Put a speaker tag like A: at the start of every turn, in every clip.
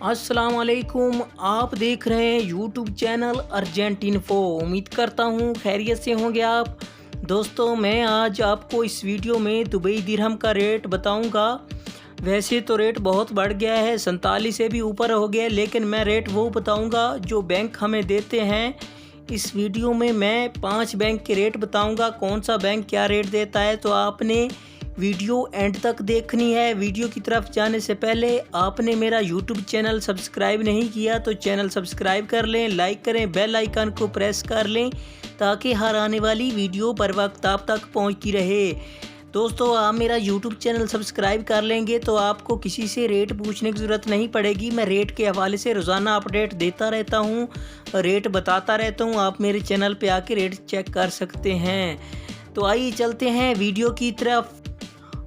A: अस्सलाम वालेकुम। आप देख रहे हैं यूट्यूब चैनल अर्जेंट इन्फो। उम्मीद करता हूँ खैरियत से होंगे आप। दोस्तों, मैं आज आपको इस वीडियो में दुबई दिरहम का रेट बताऊंगा। वैसे तो रेट बहुत बढ़ गया है, 47 से भी ऊपर हो गया है, लेकिन मैं रेट वो बताऊंगा जो बैंक हमें देते हैं। इस वीडियो में मैं 5 बैंक के रेट बताऊंगा, कौन सा बैंक क्या रेट देता है। तो आपने वीडियो एंड तक देखनी है। वीडियो की तरफ जाने से पहले आपने मेरा यूट्यूब चैनल सब्सक्राइब नहीं किया तो चैनल सब्सक्राइब कर लें, लाइक करें, बेल आइकन को प्रेस कर लें ताकि हर आने वाली वीडियो बर वक्त आप तक पहुंचती रहे। दोस्तों, आप मेरा यूट्यूब चैनल सब्सक्राइब कर लेंगे तो आपको किसी से रेट पूछने की ज़रूरत नहीं पड़ेगी। मैं रेट के हवाले से रोज़ाना अपडेट देता रहता हूँ, रेट बताता रहता हूँ। आप मेरे चैनल पे आके रेट चेक कर सकते हैं। तो आइए चलते हैं वीडियो की तरफ।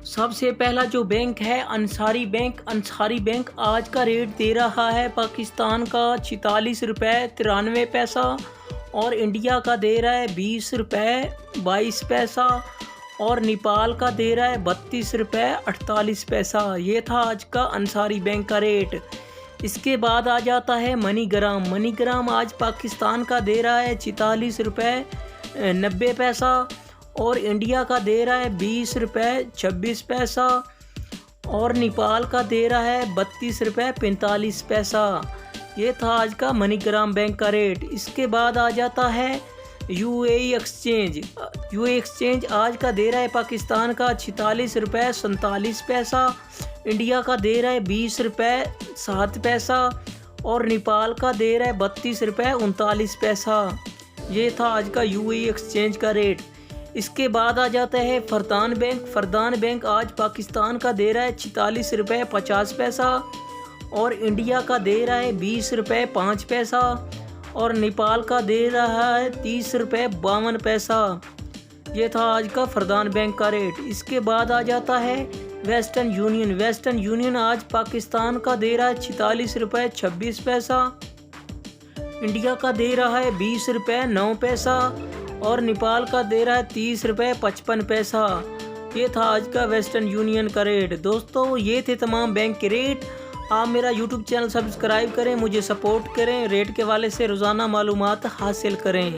A: सबसे पहला जो बैंक है अंसारी बैंक। अंसारी बैंक आज का रेट दे रहा है पाकिस्तान का 46 रुपये 93 पैसा और इंडिया का दे रहा है 20 रुपये 22 पैसा और नेपाल का दे रहा है 32 रुपये 48 पैसा। ये था आज का अंसारी बैंक का रेट। इसके बाद आ जाता है मनीग्राम। मनीग्राम आज पाकिस्तान का दे रहा है 46 रुपये 90 पैसा और इंडिया का दे रहा है 20 रुपये 26 पैसा और नेपाल का दे रहा है 32 रुपये 45 पैसा। ये था आज का मनीग्राम बैंक का रेट। इसके बाद आ जाता है यूएई एक्सचेंज। यूएई एक्सचेंज आज का दे रहा है पाकिस्तान का 46 रुपये 47 पैसा, इंडिया का दे रहा है 20 रुपये 7 पैसा और नेपाल का दे रहा है 32 रुपये 39 पैसा। ये था आज का यूएई एक्सचेंज का रेट। इसके बाद आ जाता है फरदान बैंक। फरदान बैंक आज पाकिस्तान का दे रहा है 46 रुपये 50 पैसा और इंडिया का दे रहा है 20 रुपये 5 पैसा और नेपाल का दे रहा है 30 रुपये 52 पैसा। ये था आज का फरदान बैंक का रेट। इसके बाद आ जाता है वेस्टर्न यूनियन। वेस्टर्न यूनियन आज पाकिस्तान का दे रहा है 46 रुपये 26 पैसा, इंडिया का दे रहा है 20 रुपये 9 पैसा और नेपाल का दे रहा है 30 रुपये 55 पैसा। ये था आज का वेस्टर्न यूनियन का रेट। दोस्तों, ये थे तमाम बैंक के रेट। आप मेरा यूट्यूब चैनल सब्सक्राइब करें, मुझे सपोर्ट करें, रेट के हवाले से रोज़ाना मालूमात हासिल करें।